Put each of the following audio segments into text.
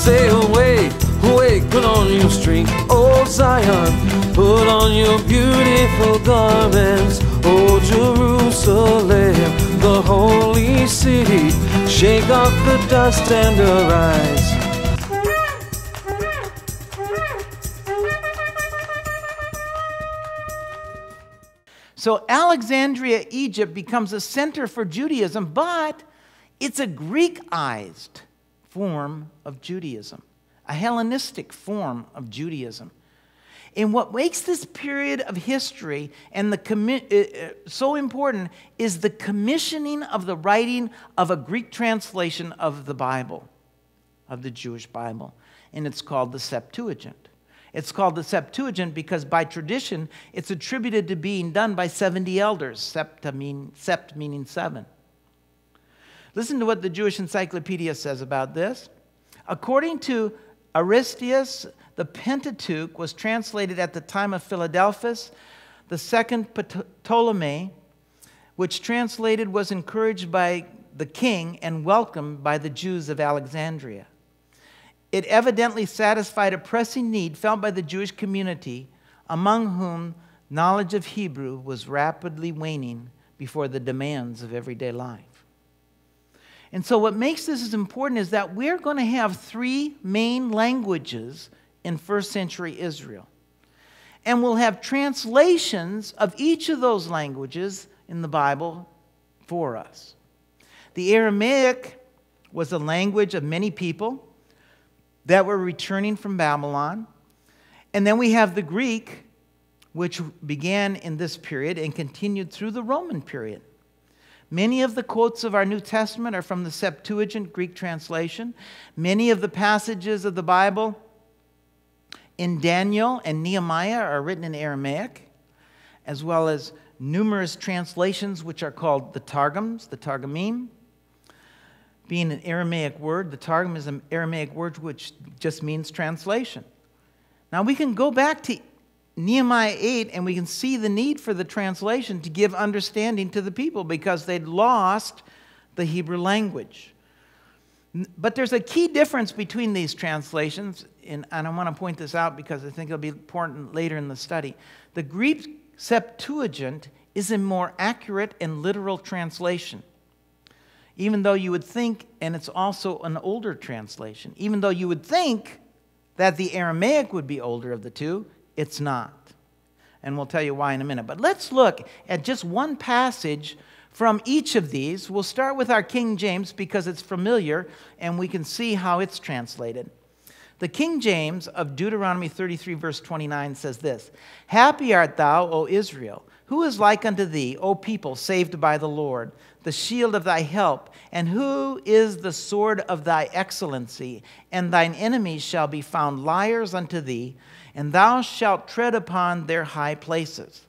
Say awake, awake, put on your strength, O Zion, put on your beautiful garments, O Jerusalem, the holy city, shake off the dust and arise. So Alexandria, Egypt becomes a center for Judaism, but it's a Greekized form of Judaism, a Hellenistic form of Judaism. And what makes this period of history and so important is the commissioning of the writing of a Greek translation of the Bible, of the Jewish Bible. And it's called the Septuagint. It's called the Septuagint because by tradition, it's attributed to being done by 70 elders, sept meaning seven. Listen to what the Jewish Encyclopedia says about this. According to Aristeas, the Pentateuch was translated at the time of Philadelphus. The second Ptolemy, which translated was encouraged by the king and welcomed by the Jews of Alexandria. It evidently satisfied a pressing need felt by the Jewish community, among whom knowledge of Hebrew was rapidly waning before the demands of everyday life. And so what makes this important is that we're going to have three main languages in first century Israel. And we'll have translations of each of those languages in the Bible for us. The Aramaic was a language of many people that were returning from Babylon. And then we have the Greek, which began in this period and continued through the Roman period. Many of the quotes of our New Testament are from the Septuagint Greek translation. Many of the passages of the Bible in Daniel and Nehemiah are written in Aramaic, as well as numerous translations which are called the Targums, the Targumim. Being an Aramaic word, the Targum is an Aramaic word which just means translation. Now we can go back to Nehemiah 8 and we can see the need for the translation to give understanding to the people because they'd lost the Hebrew language. But there's a key difference between these translations, and I want to point this out because I think it'll be important later in the study. The Greek Septuagint is a more accurate and literal translation. Even though you would think, and it's also an older translation, even though you would think that the Aramaic would be older of the two, it's not. And we'll tell you why in a minute. But let's look at just one passage from each of these. We'll start with our King James because it's familiar and we can see how it's translated. The King James of Deuteronomy 33 verse 29 says this, "Happy art thou, O Israel, who is like unto thee, O people saved by the Lord, the shield of thy help, and who is the sword of thy excellency, and thine enemies shall be found liars unto thee, and thou shalt tread upon their high places."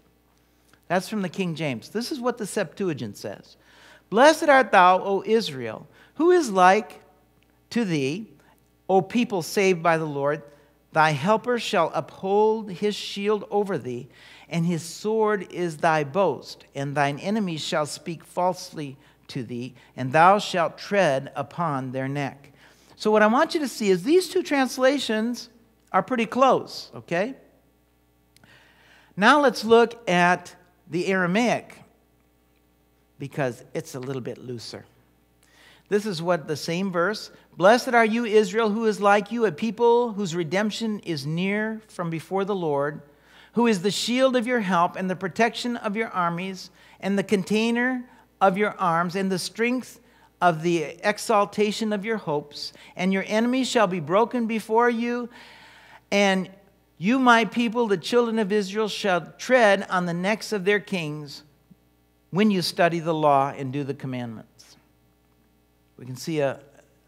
That's from the King James. This is what the Septuagint says. "Blessed art thou, O Israel, who is like to thee, O people saved by the Lord. Thy helper shall uphold his shield over thee, and his sword is thy boast, and thine enemies shall speak falsely to thee, and thou shalt tread upon their neck." So what I want you to see is these two translations are pretty close, okay? Now let's look at the Aramaic, because it's a little bit looser. This is what the same verse, "Blessed are you, Israel, who is like you, a people whose redemption is near from before the Lord, who is the shield of your help and the protection of your armies and the container of your arms and the strength of the exaltation of your hopes. And your enemies shall be broken before you, and you, my people, the children of Israel, shall tread on the necks of their kings when you study the law and do the commandments." We can see a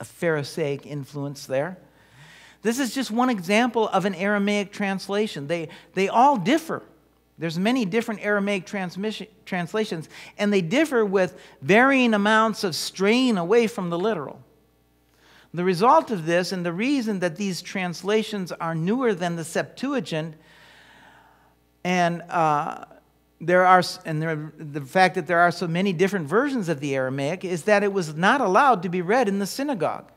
Pharisaic influence there. This is just one example of an Aramaic translation. They all differ. There's many different Aramaic translations, and they differ with varying amounts of straying away from the literal. The result of this, and the reason that these translations are newer than the Septuagint, and the fact that there are so many different versions of the Aramaic, is that it was not allowed to be read in the synagogue.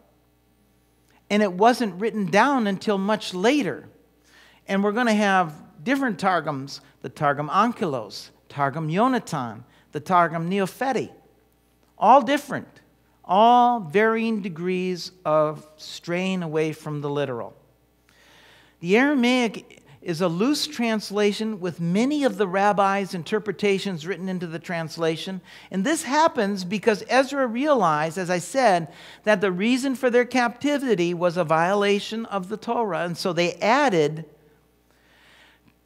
and it wasn't written down until much later. And we're going to have different Targums, the Targum Onkelos, Targum Yonatan, the Targum Neopheti, all different, all varying degrees of straying away from the literal. The Aramaic is a loose translation with many of the rabbis' interpretations written into the translation. And this happens because Ezra realized, as I said, that the reason for their captivity was a violation of the Torah. And so they added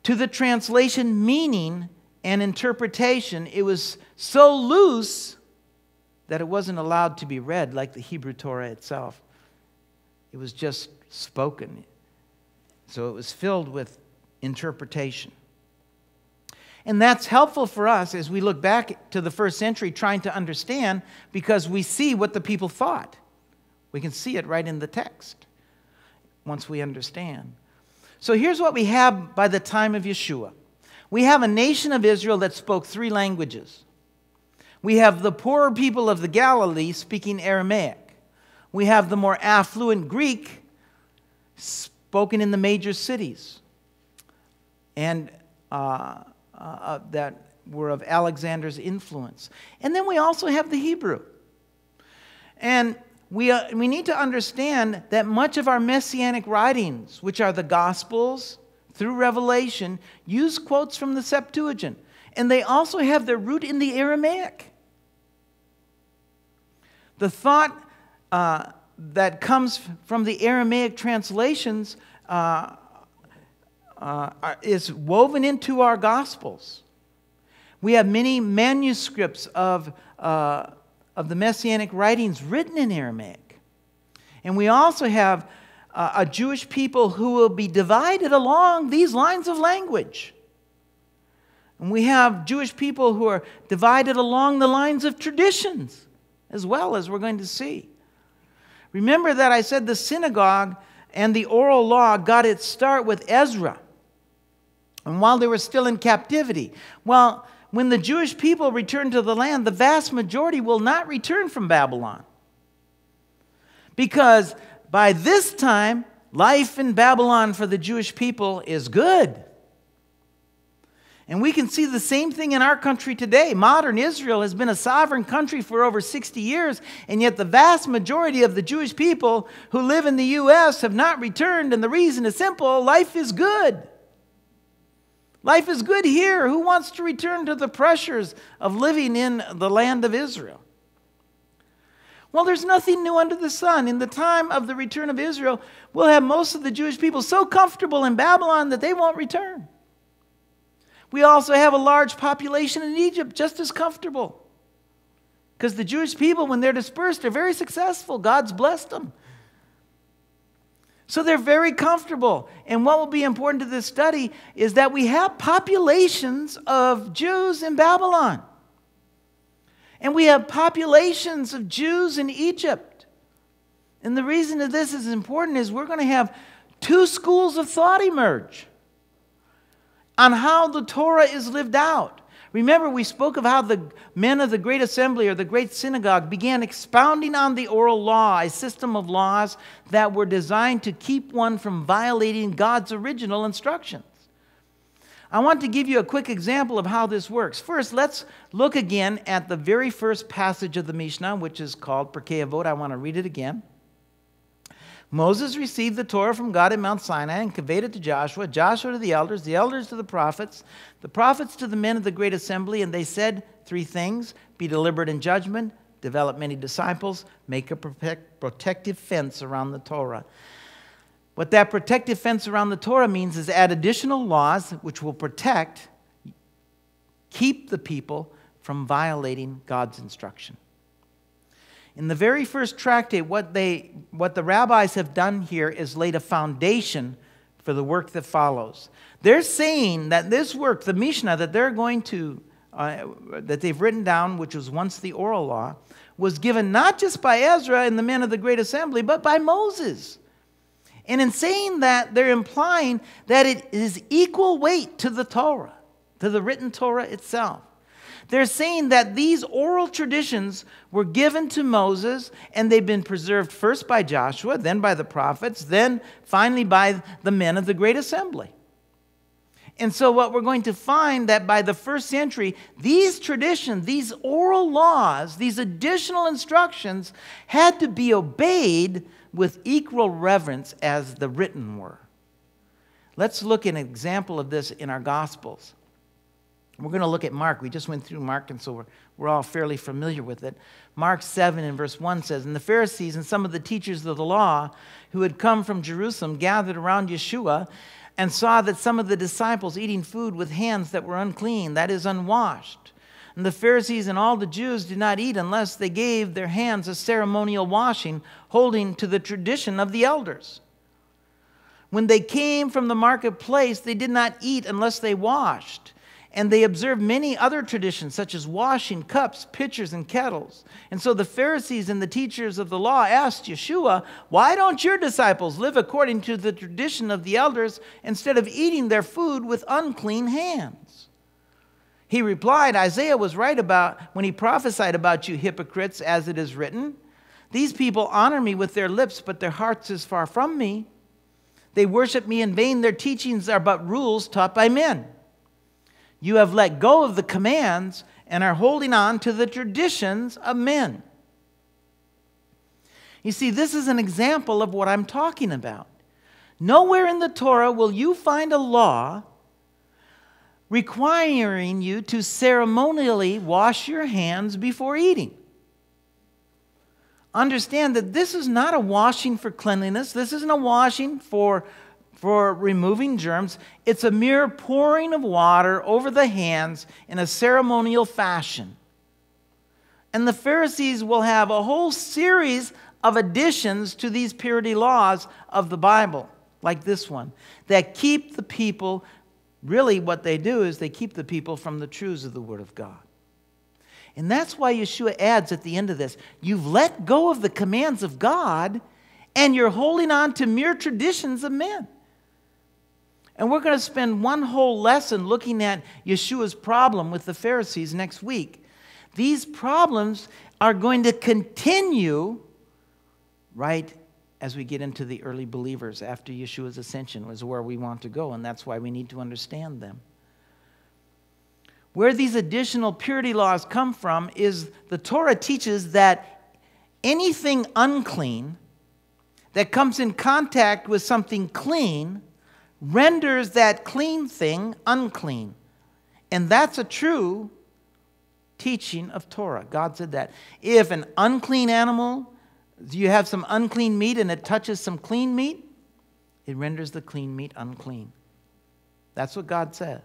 to the translation meaning and interpretation. It was so loose that it wasn't allowed to be read like the Hebrew Torah itself. It was just spoken. So it was filled with interpretation. And that's helpful for us as we look back to the first century trying to understand, because we see what the people thought. We can see it right in the text once we understand. So here's what we have by the time of Yeshua. We have a nation of Israel that spoke 3 languages. We have the poorer people of the Galilee speaking Aramaic. We have the more affluent Greek spoken in the major cities and that were of Alexander's influence. And then we also have the Hebrew. And we need to understand that much of our messianic writings, which are the Gospels through Revelation, use quotes from the Septuagint. And they also have their root in the Aramaic. The thought that comes from the Aramaic translations is woven into our Gospels. We have many manuscripts of the Messianic writings written in Aramaic. And we also have a Jewish people who will be divided along these lines of language. And we have Jewish people who are divided along the lines of traditions, as well, as we're going to see. Remember that I said the synagogue and the oral law got its start with Ezra, and while they were still in captivity. Well, when the Jewish people return to the land, the vast majority will not return from Babylon. Because by this time, life in Babylon for the Jewish people is good. And we can see the same thing in our country today. Modern Israel has been a sovereign country for over 60 years, and yet the vast majority of the Jewish people who live in the U.S. have not returned, and the reason is simple: life is good. Life is good here. Who wants to return to the pressures of living in the land of Israel? Well, there's nothing new under the sun. In the time of the return of Israel, we'll have most of the Jewish people so comfortable in Babylon that they won't return. We also have a large population in Egypt just as comfortable. Because the Jewish people, when they're dispersed, are very successful. God's blessed them. So they're very comfortable. And what will be important to this study is that we have populations of Jews in Babylon. And we have populations of Jews in Egypt. And the reason that this is important is we're going to have 2 schools of thought emerge on how the Torah is lived out. Remember, we spoke of how the men of the Great Assembly or the Great Synagogue began expounding on the oral law, a system of laws that were designed to keep one from violating God's original instructions. I want to give you a quick example of how this works. First, let's look again at the very first passage of the Mishnah, which is called Pirkei Avot. I want to read it again. Moses received the Torah from God at Mount Sinai and conveyed it to Joshua, Joshua to the elders to the prophets to the men of the great assembly, and they said 3 things: be deliberate in judgment, develop many disciples, make a protective fence around the Torah. What that protective fence around the Torah means is add additional laws which will keep the people from violating God's instruction. In the very first tractate, what the rabbis have done here is laid a foundation for the work that follows. They're saying that this work, the Mishnah, that they're going to, that they've written down, which was once the oral law, was given not just by Ezra and the men of the Great Assembly, but by Moses. And in saying that, they're implying that it is equal weight to the Torah, to the written Torah itself. They're saying that these oral traditions were given to Moses, and they've been preserved first by Joshua, then by the prophets, then finally by the men of the Great Assembly. And so what we're going to find that by the first century, these traditions, these oral laws, these additional instructions had to be obeyed with equal reverence as the written were. Let's look at an example of this in our Gospels. We're going to look at Mark. We just went through Mark, and so we're all fairly familiar with it. Mark 7 and verse 1 says, "And the Pharisees and some of the teachers of the law who had come from Jerusalem gathered around Yeshua and saw that some of the disciples eating food with hands that were unclean, that is, unwashed. And the Pharisees and all the Jews did not eat unless they gave their hands a ceremonial washing, holding to the tradition of the elders. When they came from the marketplace, they did not eat unless they washed. And they observed many other traditions, such as washing cups, pitchers, and kettles. And so the Pharisees and the teachers of the law asked Yeshua, 'Why don't your disciples live according to the tradition of the elders instead of eating their food with unclean hands?' He replied, 'Isaiah was right about when he prophesied about you hypocrites, as it is written, these people honor me with their lips, but their hearts is far from me. They worship me in vain. Their teachings are but rules taught by men. You have let go of the commands and are holding on to the traditions of men.'" You see, this is an example of what I'm talking about. Nowhere in the Torah will you find a law requiring you to ceremonially wash your hands before eating. Understand that this is not a washing for cleanliness. This isn't a washing for removing germs. It's a mere pouring of water over the hands in a ceremonial fashion. And the Pharisees will have a whole series of additions to these purity laws of the Bible, like this one, that keep the people, really what they do is they keep the people from the truths of the Word of God. And that's why Yeshua adds at the end of this, you've let go of the commands of God and you're holding on to mere traditions of men. And we're going to spend one whole lesson looking at Yeshua's problem with the Pharisees next week. These problems are going to continue right as we get into the early believers after Yeshua's ascension, is where we want to go, and that's why we need to understand them. Where these additional purity laws come from is the Torah teaches that anything unclean that comes in contact with something clean renders that clean thing unclean. And that's a true teaching of Torah. God said that. If an unclean animal, you have some unclean meat and it touches some clean meat, it renders the clean meat unclean. That's what God says.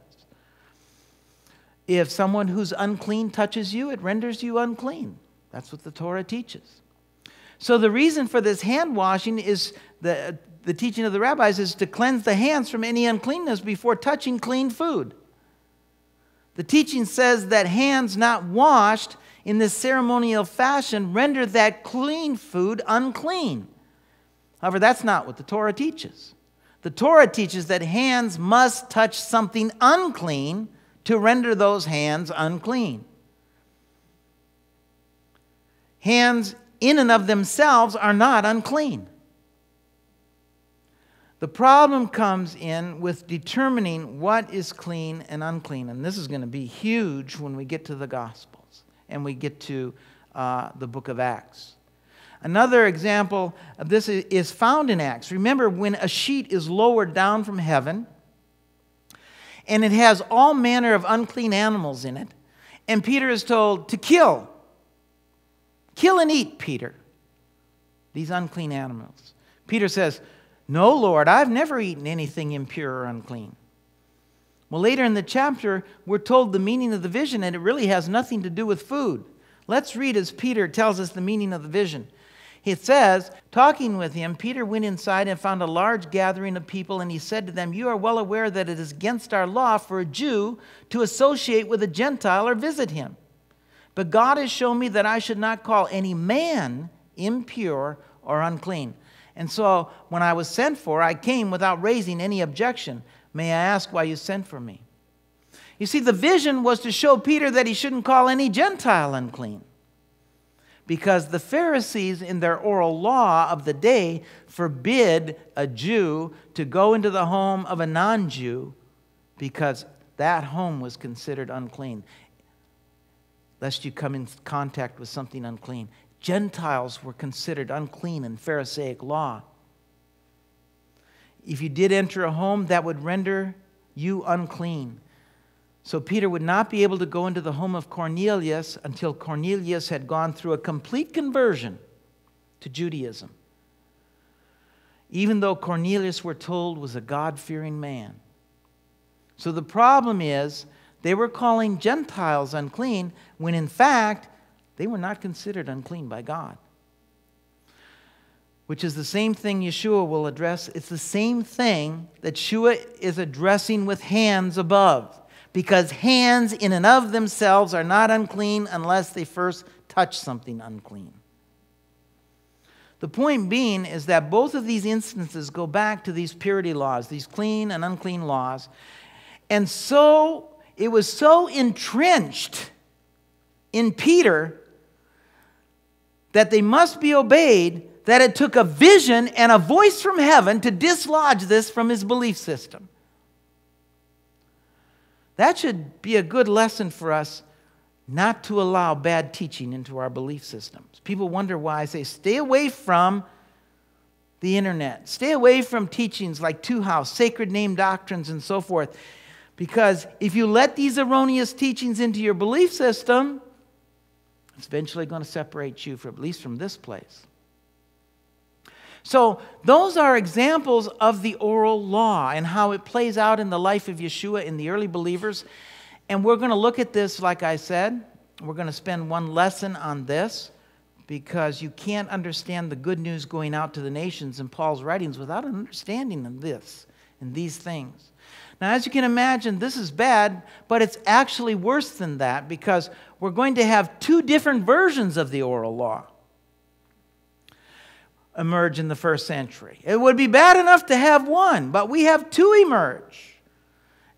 If someone who's unclean touches you, it renders you unclean. That's what the Torah teaches. So the reason for this hand washing is the teaching of the rabbis is to cleanse the hands from any uncleanness before touching clean food. The teaching says that hands not washed in this ceremonial fashion render that clean food unclean. However, that's not what the Torah teaches. The Torah teaches that hands must touch something unclean to render those hands unclean. Hands in and of themselves are not unclean. The problem comes in with determining what is clean and unclean. And this is going to be huge when we get to the Gospels and we get to the book of Acts. Another example of this is found in Acts. Remember, when a sheet is lowered down from heaven and it has all manner of unclean animals in it, and Peter is told to kill. Kill and eat, Peter, these unclean animals. Peter says, "No, Lord, I've never eaten anything impure or unclean." Well, later in the chapter, we're told the meaning of the vision, and it really has nothing to do with food. Let's read as Peter tells us the meaning of the vision. It says, talking with him, Peter went inside and found a large gathering of people, and he said to them, "You are well aware that it is against our law for a Jew to associate with a Gentile or visit him. But God has shown me that I should not call any man impure or unclean. And so when I was sent for, I came without raising any objection. May I ask why you sent for me?" You see, the vision was to show Peter that he shouldn't call any Gentile unclean, because the Pharisees, in their oral law of the day, forbid a Jew to go into the home of a non-Jew because that home was considered unclean, lest you come in contact with something unclean. Gentiles were considered unclean in Pharisaic law. If you did enter a home, that would render you unclean. So Peter would not be able to go into the home of Cornelius until Cornelius had gone through a complete conversion to Judaism, even though Cornelius, we're told, was a God-fearing man. So the problem is, they were calling Gentiles unclean when in fact they were not considered unclean by God. Which is the same thing Yeshua will address. It's the same thing that Yeshua is addressing with hands above. Because hands in and of themselves are not unclean unless they first touch something unclean. The point being is that both of these instances go back to these purity laws, these clean and unclean laws. And so it was so entrenched in Peter that they must be obeyed, that it took a vision and a voice from heaven to dislodge this from his belief system. That should be a good lesson for us, not to allow bad teaching into our belief systems. People wonder why I say stay away from the internet. Stay away from teachings like Two House, sacred name doctrines, and so forth. Because if you let these erroneous teachings into your belief system, it's eventually going to separate you, at least from this place. So those are examples of the oral law and how it plays out in the life of Yeshua in the early believers. And we're going to look at this, like I said. We're going to spend one lesson on this, because you can't understand the good news going out to the nations in Paul's writings without an understanding of this and these things. Now, as you can imagine, this is bad, but it's actually worse than that, because we're going to have two different versions of the oral law emerge in the first century. It would be bad enough to have one, but we have two emerge.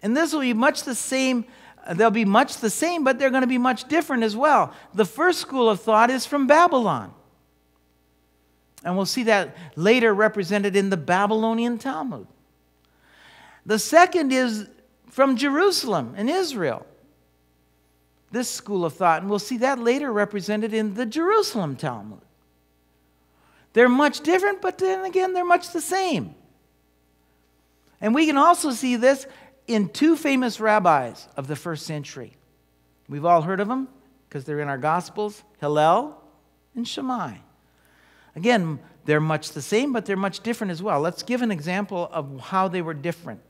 And this will be much the same. They'll be much the same, but they're going to be much different as well. The first school of thought is from Babylon. And we'll see that later represented in the Babylonian Talmud. The second is from Jerusalem in Israel. This school of thought, and we'll see that later represented in the Jerusalem Talmud. They're much different, but then again, they're much the same. And we can also see this in two famous rabbis of the first century. We've all heard of them because they're in our Gospels, Hillel and Shammai. Again, they're much the same, but they're much different as well. Let's give an example of how they were different.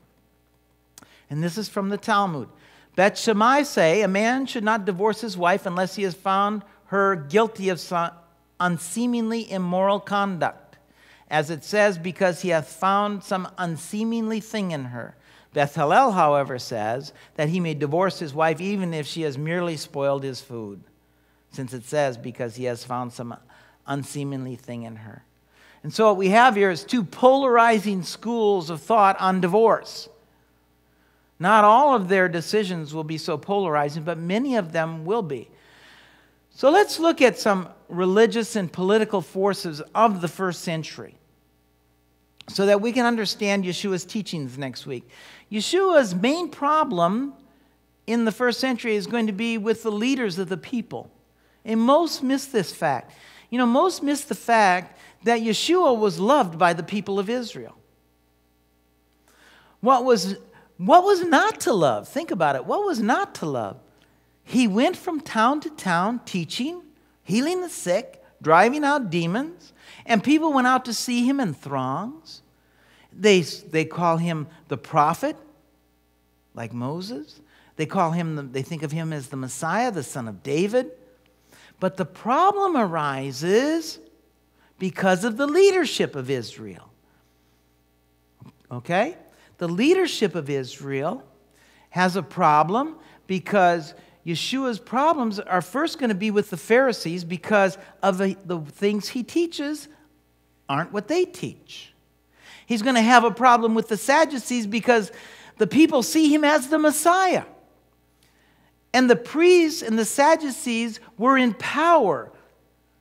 And this is from the Talmud. Bet Shammai say, a man should not divorce his wife unless he has found her guilty of unseemly immoral conduct, as it says, because he hath found some unseemly thing in her. Beth Hillel, however, says that he may divorce his wife even if she has merely spoiled his food, since it says, because he has found some unseemly thing in her. And so what we have here is two polarizing schools of thought on divorce. Not all of their decisions will be so polarizing, but many of them will be. So let's look at some religious and political forces of the first century so that we can understand Yeshua's teachings next week. Yeshua's main problem in the first century is going to be with the leaders of the people. And most miss this fact. You know, most miss the fact that Yeshua was loved by the people of Israel. What was not to love? Think about it. What was not to love? He went from town to town teaching, healing the sick, driving out demons, and people went out to see him in throngs. They call him the prophet, like Moses. They think of him as the Messiah, the son of David. But the problem arises because of the leadership of Israel. Okay? The leadership of Israel has a problem because Yeshua's problems are first going to be with the Pharisees because of the things he teaches aren't what they teach. He's going to have a problem with the Sadducees because the people see him as the Messiah. And the priests and the Sadducees were in power.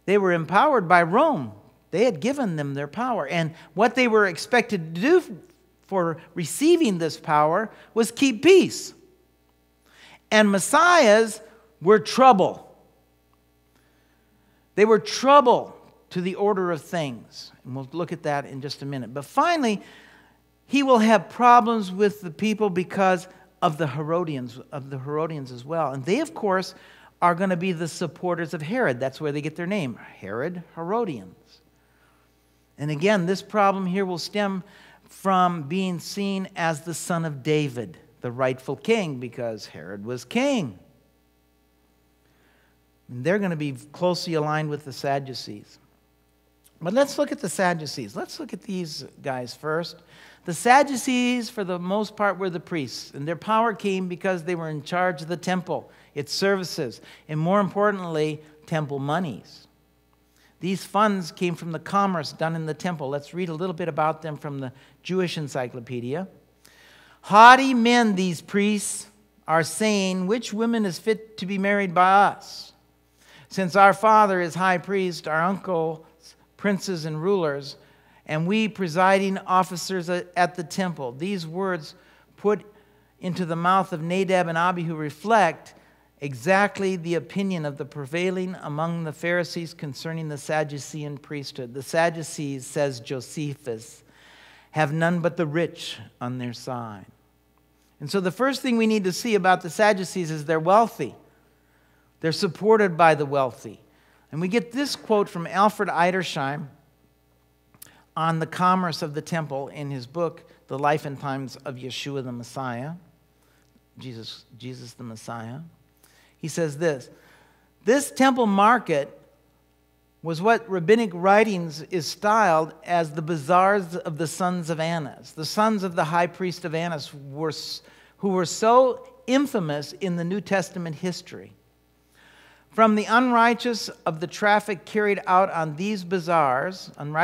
They were empowered by Rome. They had given them their power. And what they were expected to do for receiving this power was keep peace. And messiahs were trouble. They were trouble to the order of things. And we'll look at that in just a minute. But finally, he will have problems with the people because of the Herodians as well. And they, of course, are going to be the supporters of Herod. That's where they get their name, Herod, Herodians. And again, this problem here will stem from being seen as the son of David, the rightful king, because Herod was king. And they're going to be closely aligned with the Sadducees. But let's look at the Sadducees. Let's look at these guys first. The Sadducees, for the most part, were the priests, and their power came because they were in charge of the temple, its services, and more importantly, temple monies. These funds came from the commerce done in the temple. Let's read a little bit about them from the Jewish Encyclopedia. Haughty men, these priests, are saying, which woman is fit to be married by us? Since our father is high priest, our uncles, princes and rulers, and we presiding officers at the temple. These words put into the mouth of Nadab and Abihu reflect exactly the opinion of the prevailing among the Pharisees concerning the Sadducean priesthood. The Sadducees, says Josephus, have none but the rich on their side. And so the first thing we need to see about the Sadducees is they're wealthy. They're supported by the wealthy. And we get this quote from Alfred Edersheim on the commerce of the temple in his book, The Life and Times of Yeshua the Messiah, Jesus the Messiah. He says this temple market was what rabbinic writings is styled as the bazaars of the sons of Annas. The sons of the high priest of Annas who were so infamous in the New Testament history. From the unrighteousness of the traffic carried out on these bazaars, and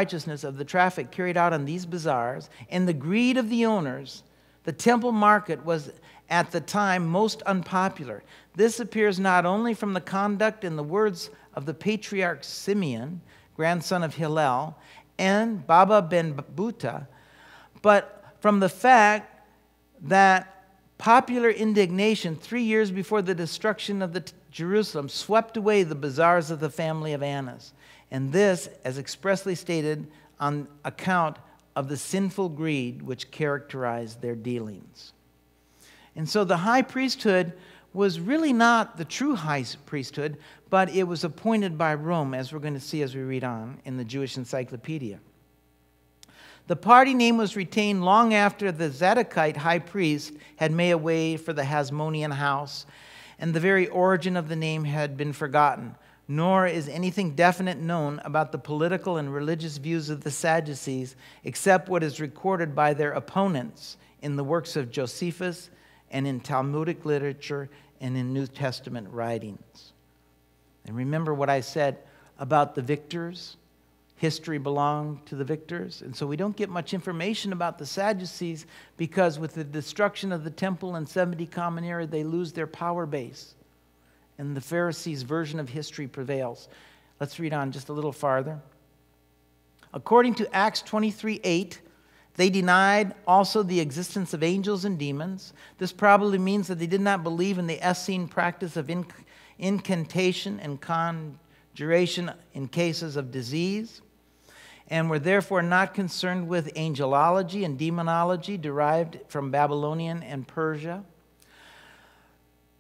the greed of the owners, the temple market was at the time most unpopular. This appears not only from the conduct and the words of the patriarch Simeon, grandson of Hillel, and Baba ben Buta, but from the fact that popular indignation 3 years before the destruction of Jerusalem swept away the bazaars of the family of Annas. And this, as expressly stated, on account of the sinful greed which characterized their dealings. And so the high priesthood was really not the true high priesthood, but it was appointed by Rome, as we're going to see as we read on in the Jewish Encyclopedia. The party name was retained long after the Zadokite high priest had made way for the Hasmonean house, and the very origin of the name had been forgotten, nor is anything definite known about the political and religious views of the Sadducees, except what is recorded by their opponents in the works of Josephus and in Talmudic literature and in New Testament writings. And remember what I said about the victors? History belonged to the victors. And so we don't get much information about the Sadducees because with the destruction of the temple in 70 Common Era, they lose their power base. And the Pharisees' version of history prevails. Let's read on just a little farther. According to Acts 23:8, they denied also the existence of angels and demons. This probably means that they did not believe in the Essene practice of incantation and conjuration in cases of disease, and were therefore not concerned with angelology and demonology derived from Babylonian and Persia.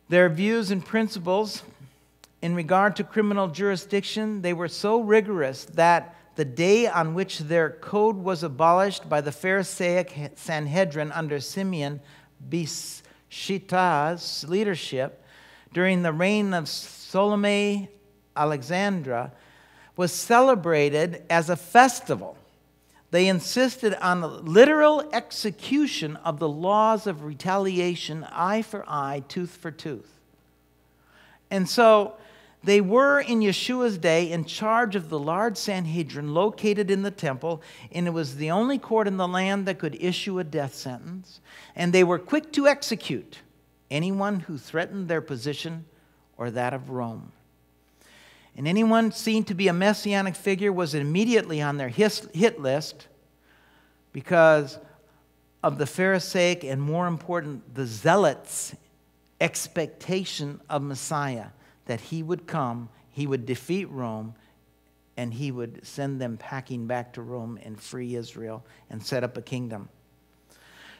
Their views and principles in regard to criminal jurisdiction, they were so rigorous that the day on which their code was abolished by the Pharisaic Sanhedrin under Simeon Bishita's leadership during the reign of Ptolemy Alexandra, was celebrated as a festival. They insisted on the literal execution of the laws of retaliation, eye for eye, tooth for tooth. And so they were in Yeshua's day in charge of the large Sanhedrin located in the temple, and it was the only court in the land that could issue a death sentence, and they were quick to execute. anyone who threatened their position or that of Rome. And anyone seen to be a messianic figure was immediately on their hit list because of the Pharisaic and, more important, the zealots' expectation of Messiah, that he would come, he would defeat Rome, and he would send them packing back to Rome and free Israel and set up a kingdom.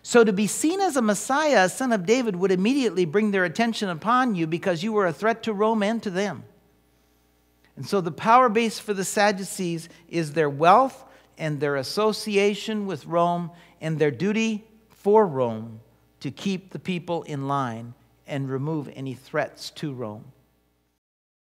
So to be seen as a Messiah, a son of David, would immediately bring their attention upon you because you were a threat to Rome and to them. And so the power base for the Sadducees is their wealth and their association with Rome and their duty for Rome to keep the people in line and remove any threats to Rome.